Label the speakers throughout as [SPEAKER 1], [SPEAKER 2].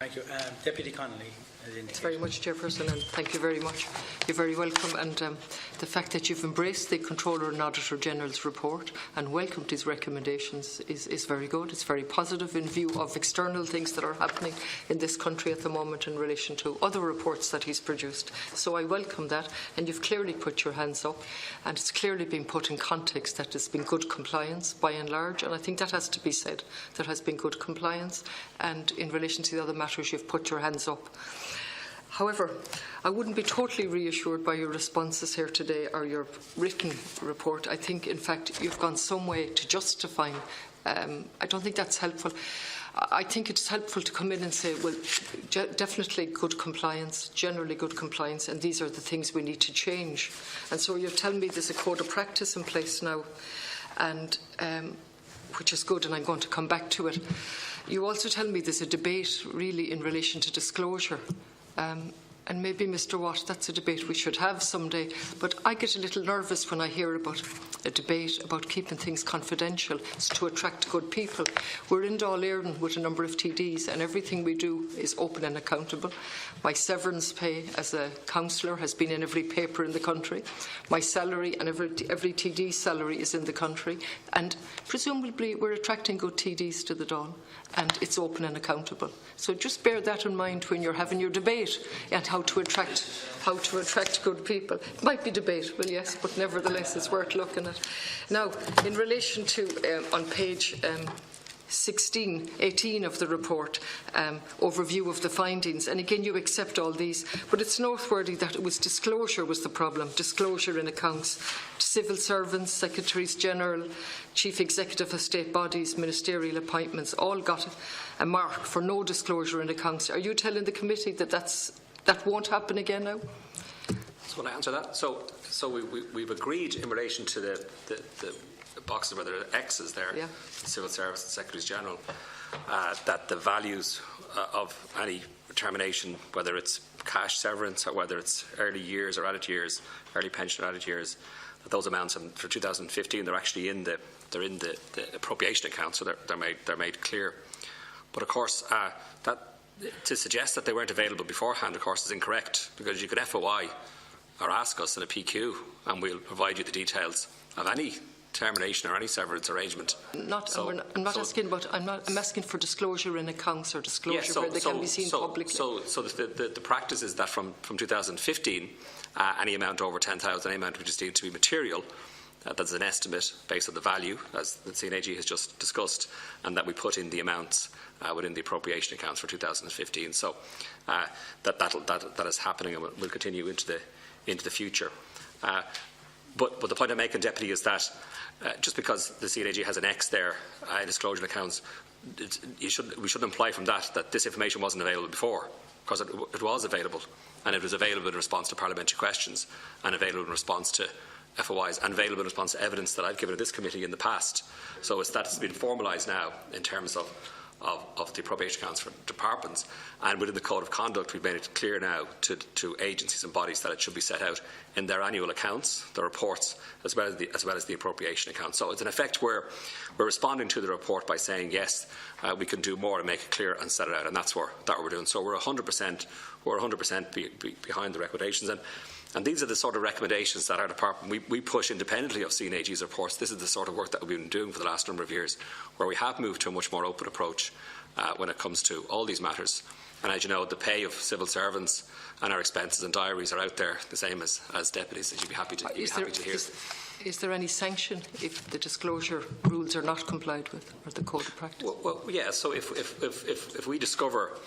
[SPEAKER 1] Thank you. Deputy Connolly.
[SPEAKER 2] Thanks very much, Chairperson, and thank you very much. You're very welcome. And the fact that you've embraced the Comptroller and Auditor General's report and welcomed his recommendations is very good. It's very positive in view of external things that are happening in this country at the moment in relation to other reports that he's produced. So I welcome that, and you've clearly put your hands up, and it's clearly been put in context that there's been good compliance by and large, and I think that has to be said. There has been good compliance, and in relation to the other matters, you've put your hands up. However, I wouldn't be totally reassured by your responses here today or your written report. I think, in fact, you've gone some way to justifying. I don't think that's helpful. I think it's helpful to come in and say, well, definitely good compliance, generally good compliance, and these are the things we need to change. And so you're telling me there's a code of practice in place now, and which is good, and I'm going to come back to it. You also tell me there's a debate really in relation to disclosure. And maybe, Mr. Watt, that's a debate we should have someday. But I get a little nervous when I hear about a debate about keeping things confidential to attract good people. We're in Dáil Éireann with a number of TDs, and everything we do is open and accountable. My severance pay as a councillor has been in every paper in the country. My salary and every TD salary is in the country. And presumably we're attracting good TDs to the Dáil, and it's open and accountable. So just bear that in mind when you're having your debate and how to attract good people. It might be debatable, yes, but nevertheless it's worth looking at. Now, in relation to on page 18 of the report, overview of the findings, and again you accept all these, but it's noteworthy that it was disclosure was the problem, disclosure in accounts. Civil servants, secretaries general, chief executive of state bodies, ministerial appointments all got a mark for no disclosure in accounts. Are you telling the committee that that won't happen again now?
[SPEAKER 3] So will I answer that? So we've agreed in relation to the boxes where there are X's there, yeah. Civil Service and Secretaries General, that the values of any termination, whether it's cash severance or whether it's early years or added years, early pension or added years, that those amounts for 2015 they're actually in the appropriation account, so they're made clear. But of course, to suggest that they weren't available beforehand, of course, is incorrect, because you could FOI or ask us in a PQ, and we'll provide you the details of any termination or any severance arrangement. I'm asking for disclosure in accounts or disclosure where they can be seen publicly. So the practice is that from 2015, any amount over 10,000, any amount which is deemed to be material, that's an estimate based on the value, as the CNAG has just discussed, and that we put in the amounts within the appropriation accounts for 2015. So that is happening and will continue into the future. But the point I'm making, Deputy, is that just because the CNAG has an X there in disclosure accounts, we shouldn't imply from that this information wasn't available before, because it was available, and it was available in response to parliamentary questions, and available in response to FOIs, and available in response to evidence that I've given to this committee in the past. So that's been formalised now in terms of the appropriation accounts for departments, and within the code of conduct we've made it clear now to agencies and bodies that it should be set out in their annual accounts, the reports, as well as the appropriation accounts. So it's in effect we're responding to the report by saying yes, we can do more and make it clear and set it out, and that's what we're doing. So we're 100% behind the recommendations, and these are the sort of recommendations that our department, we push independently of CNAG's reports. This is the sort of work that we've been doing for the last number of years, where we have moved to a much more open approach when it comes to all these matters. And as you know, the pay of civil servants and our expenses and diaries are out there, the same as deputies, that you'd be happy to hear.
[SPEAKER 2] Is there any sanction if the disclosure rules are not complied with, or the code of practice? Well,
[SPEAKER 3] yeah. So if we discover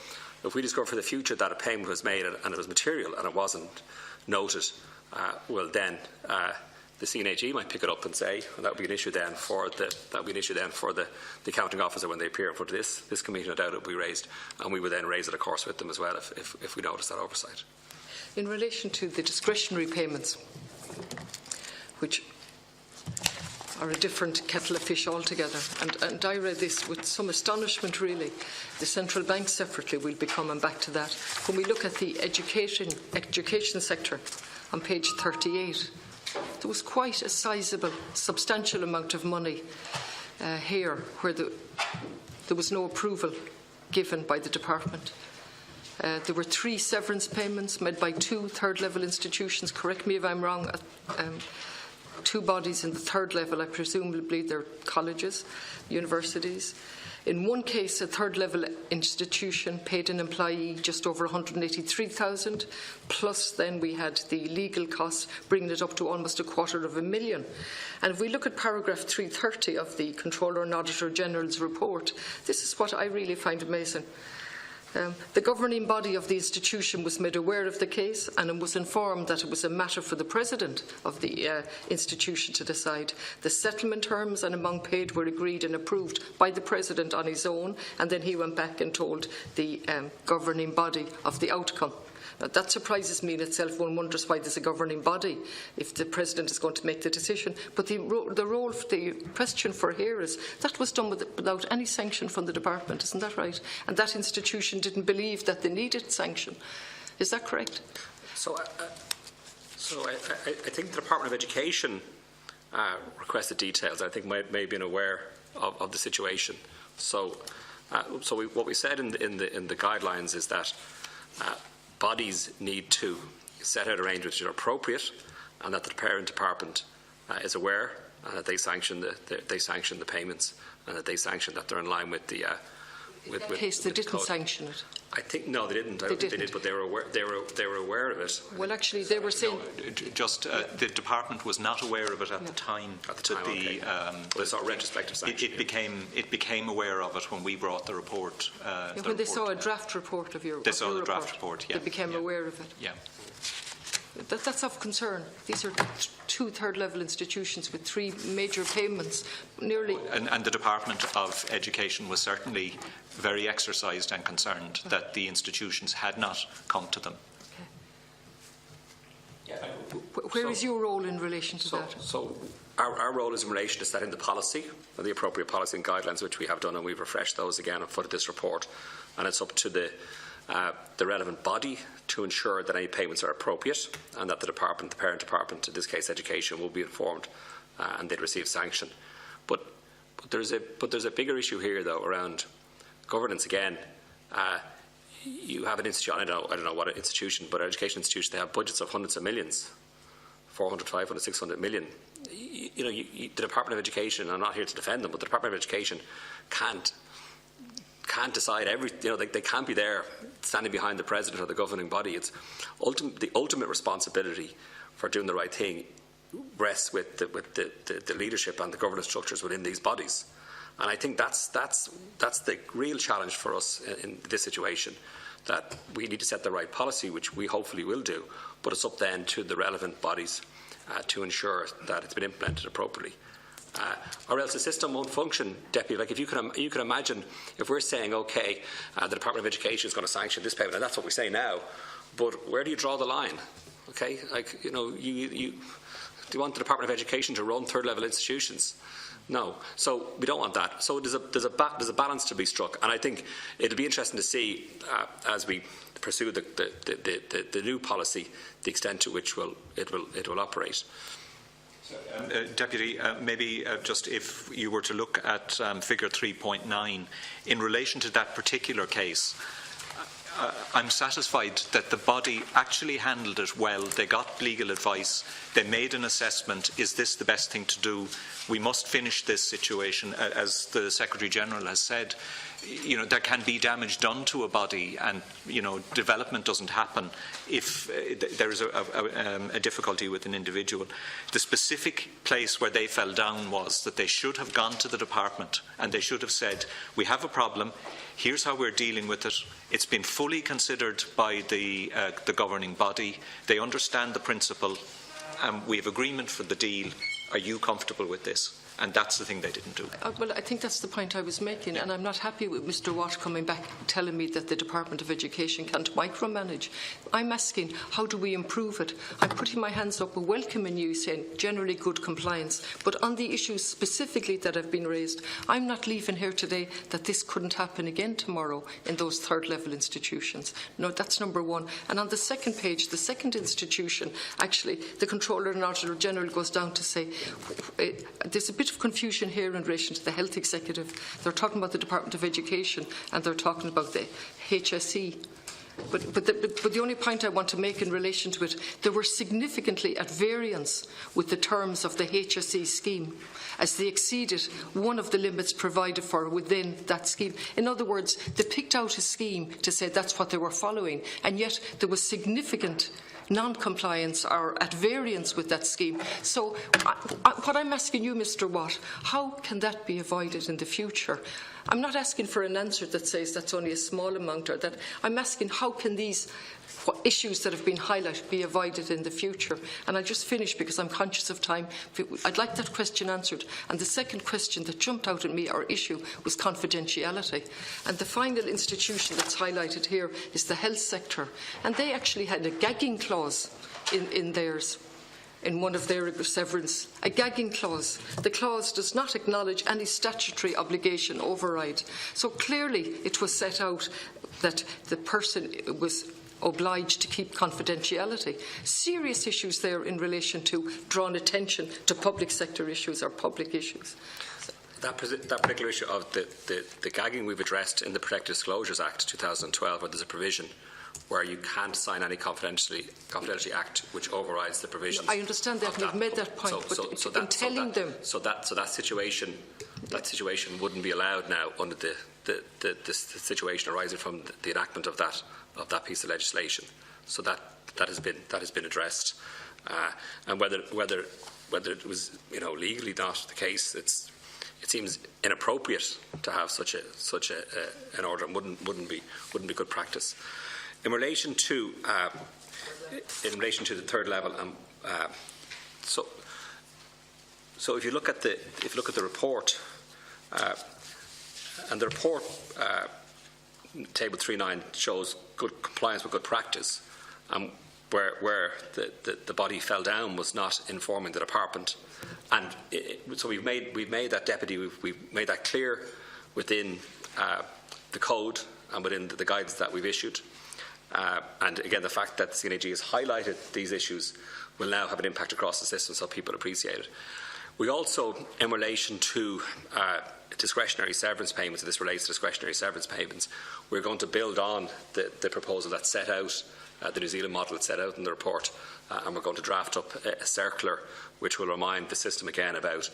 [SPEAKER 3] for the future that a payment was made and it was material and it wasn't noted, well then the CNAG might pick it up and say, and that would be an issue then for the accounting officer when they appear in front of this committee. No doubt it will be raised, and we would then raise it, of course, with them as well if we notice that oversight.
[SPEAKER 2] In relation to the discretionary payments, which are a different kettle of fish altogether, and I read this with some astonishment really. The central bank separately, we'll be coming back to that. When we look at the education sector on page 38, there was quite a sizable, substantial amount of money here where there was no approval given by the department. There were 3 severance payments made by 2 third-level institutions. Correct me if I'm wrong. 2 bodies in the third level, I presumably they're colleges, universities. In one case, a third-level institution paid an employee just over $183,000, plus then we had the legal costs, bringing it up to almost $250,000. And if we look at paragraph 330 of the Comptroller and Auditor General's report, this is what I really find amazing. The governing body of the institution was made aware of the case and was informed that it was a matter for the president of the institution to decide. The settlement terms and amount paid were agreed and approved by the president on his own, and then he went back and told the governing body of the outcome. Now, that surprises me in itself. One wonders why there's a governing body if the president is going to make the decision. But the question for here is that was done without any sanction from the department, isn't that right? And that institution didn't believe that they needed sanction. Is that correct?
[SPEAKER 3] So I think the Department of Education requested details. I think may have been aware of the situation. What we said in the guidelines is that bodies need to set out arrangements that are appropriate, and that the parent department is aware, and that they sanction the payments, and that they sanction that they're in line with the.
[SPEAKER 1] In that case, they didn't sanction it.
[SPEAKER 3] I think no, they didn't. I don't think they did, but they were aware. They were aware of it.
[SPEAKER 2] Well, actually, they were saying
[SPEAKER 4] the department was not aware of it at the time.
[SPEAKER 3] At the time, okay. Well, it's not retrospective sanction.
[SPEAKER 4] It became aware of it when we brought the report.
[SPEAKER 2] When they saw a draft report of your.
[SPEAKER 4] They saw the draft report. Yeah.
[SPEAKER 2] They became aware of it.
[SPEAKER 4] Yeah.
[SPEAKER 2] That's of concern. These are 2 third-level institutions with 3 major payments, nearly.
[SPEAKER 4] And the Department of Education was certainly very exercised and concerned that the institutions had not come to them.
[SPEAKER 2] Okay. Where is your role in relation to that?
[SPEAKER 3] So our role is in relation to setting the policy, or the appropriate policy and guidelines, which we have done, and we've refreshed those again and put this report. And it's up to the relevant body to ensure that any payments are appropriate, and that the parent department, in this case Education, will be informed and they'd receive sanction. But there's a bigger issue here, though, around governance. Again, you have an institution. I don't know what institution, but an education institution, they have budgets of hundreds of millions, 400, 500, 600 million. The Department of Education, I'm not here to defend them, but the Department of Education can't decide everything. They can't be there standing behind the president or the governing body. It's the ultimate responsibility for doing the right thing rests with the leadership and the governance structures within these bodies. And I think that's the real challenge for us in this situation, that we need to set the right policy, which we hopefully will do, but it's up then to the relevant bodies to ensure that it's been implemented appropriately. Or else the system won't function, Deputy. Like, if you can imagine, if we're saying, okay, the Department of Education is going to sanction this payment, and that's what we say now, but where do you draw the line? Okay, like, do you want the Department of Education to run third-level institutions? No. So we don't want that. So there's a balance to be struck, and I think it'll be interesting to see as we pursue the new policy, the extent to which it will operate.
[SPEAKER 4] Deputy, maybe just if you were to look at figure 3.9 in relation to that particular case, I'm satisfied that the body actually handled it well. They got legal advice. They made an assessment. Is this the best thing to do? We must finish this situation. As the Secretary-General has said, there can be damage done to a body, and development doesn't happen if there is a difficulty with an individual. The specific place where they fell down was that they should have gone to the department and they should have said, we have a problem, here's how we're dealing with it. It's been fully considered by the governing body. They understand the principle, and we have agreement for the deal. Are you comfortable with this? And that's the thing they didn't do.
[SPEAKER 2] Well, I think that's the point I was making, and I'm not happy with Mr. Watt coming back telling me that the Department of Education can't micromanage. I'm asking, how do we improve it? I'm putting my hands up and welcoming you, saying generally good compliance. But on the issues specifically that have been raised, I'm not leaving here today that this couldn't happen again tomorrow in those third-level institutions. No, that's number one. And on the second page, the second institution, actually, the Comptroller and Auditor General goes down to say there's a bit of confusion here in relation to the Health Executive. They're talking about the Department of Education and they're talking about the HSE. But the only point I want to make in relation to it, they were significantly at variance with the terms of the HSE scheme, as they exceeded one of the limits provided for within that scheme. In other words, they picked out a scheme to say that's what they were following, and yet there was significant non-compliance or at variance with that scheme. So what I'm asking you, Mr. Watt, how can that be avoided in the future? I'm not asking for an answer that says that's only a small amount, or that. I'm asking how can these issues that have been highlighted be avoided in the future. And I'll just finish because I'm conscious of time. I'd like that question answered. And the second question that jumped out at me, or issue, was confidentiality. And the final institution that's highlighted here is the health sector. And they actually had a gagging clause in theirs. In one of their severance, a gagging clause. The clause does not acknowledge any statutory obligation override. So clearly it was set out that the person was obliged to keep confidentiality. Serious issues there in relation to drawing attention to public sector issues or public issues.
[SPEAKER 3] That particular issue of the gagging we've addressed in the Protected Disclosures Act 2012, where there's a provision where you can't sign any confidentiality act which overrides the provisions.
[SPEAKER 2] I understand that, and you've made that point,
[SPEAKER 3] so that situation wouldn't be allowed now under the situation arising from the enactment of that piece of legislation. So that has been addressed, and whether it was legally not the case, it seems inappropriate to have such an order, and wouldn't be good practice. In relation to the third level, so if you look at the report, and the report table 3.9 shows good compliance with good practice, where the body fell down was not informing the department, and so we've made that deputy, we've made that clear within the code and within the guidance that we've issued. And again, the fact that the CNAG has highlighted these issues will now have an impact across the system, so people appreciate it. We also, in relation to discretionary severance payments, and this relates to discretionary severance payments, we're going to build on the proposal that's set out, the New Zealand model that's set out in the report, and we're going to draft up a circular which will remind the system again about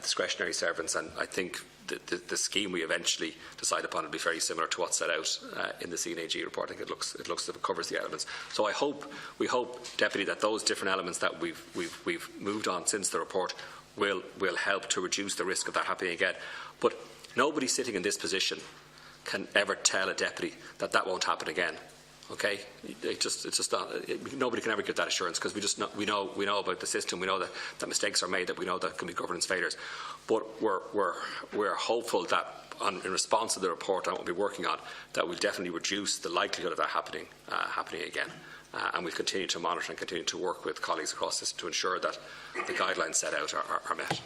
[SPEAKER 3] discretionary severance. And I think the scheme we eventually decide upon will be very similar to what's set out in the CNAG report. I think it looks as if it covers the elements. So we hope, Deputy, that those different elements that we've moved on since the report will help to reduce the risk of that happening again. But nobody sitting in this position can ever tell a deputy that won't happen again. Okay, it's just not. Nobody can ever give that assurance, because we know about the system. We know that mistakes are made. That we know that can be governance failures. But we're hopeful that in response to the report and what we'll be working on, that will definitely reduce the likelihood of that happening again. And we'll continue to monitor and continue to work with colleagues across this to ensure that the guidelines set out are met.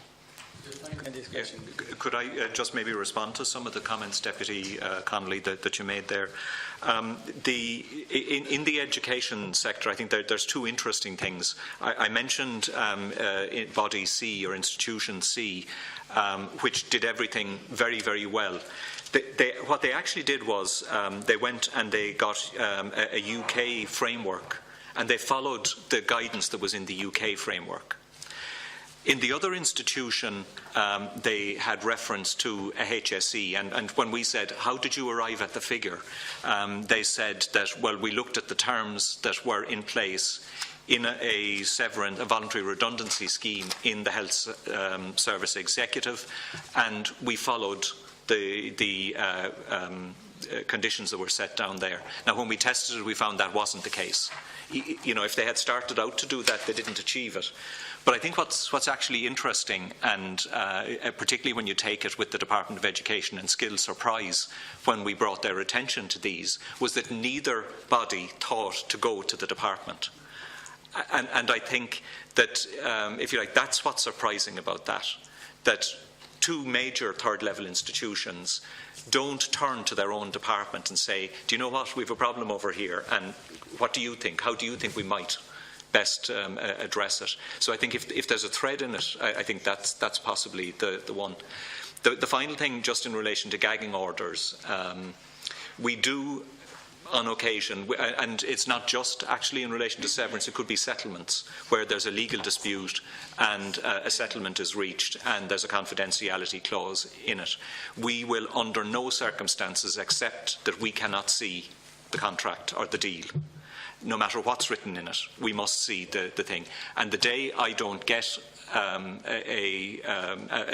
[SPEAKER 4] Could I just maybe respond to some of the comments, Deputy Connolly, that you made there? In the education sector, I think there's two interesting things. I mentioned Body C, or Institution C, which did everything very, very well. What they actually did was they went and they got a UK framework, and they followed the guidance that was in the UK framework. In the other institution, they had reference to a HSE, and when we said, how did you arrive at the figure? They said that, well, we looked at the terms that were in place in a voluntary redundancy scheme in the Health Service Executive, and we followed the conditions that were set down there. Now, when we tested it, we found that wasn't the case. If they had started out to do that, they didn't achieve it. But I think what's actually interesting, and particularly when you take it with the Department of Education and Skills Surprise, when we brought their attention to these, was that neither body thought to go to the department. And I think that, if you like, that's what's surprising about that two major third-level institutions don't turn to their own department and say, do you know what, we have a problem over here, and what do you think? How do you think we might best address it? So I think if there's a thread in it, I think that's possibly the one. The final thing, just in relation to gagging orders, we do on occasion, and it's not just actually in relation to severance, it could be settlements where there's a legal dispute and a settlement is reached and there's a confidentiality clause in it. We will under no circumstances accept that we cannot see the contract or the deal. No matter what's written in it, we must see the thing. And the day I don't get an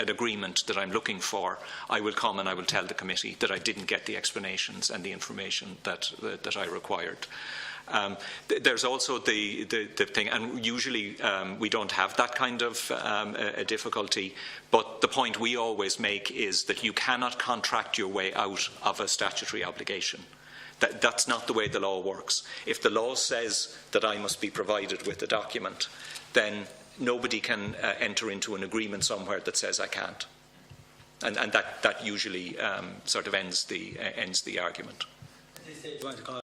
[SPEAKER 4] agreement that I'm looking for, I will come and I will tell the committee that I didn't get the explanations and the information that I required. There's also the thing, and usually we don't have that kind of a difficulty, but the point we always make is that you cannot contract your way out of a statutory obligation. That's not the way the law works. If the law says that I must be provided with a document, then nobody can enter into an agreement somewhere that says I can't. And that usually sort of ends the argument.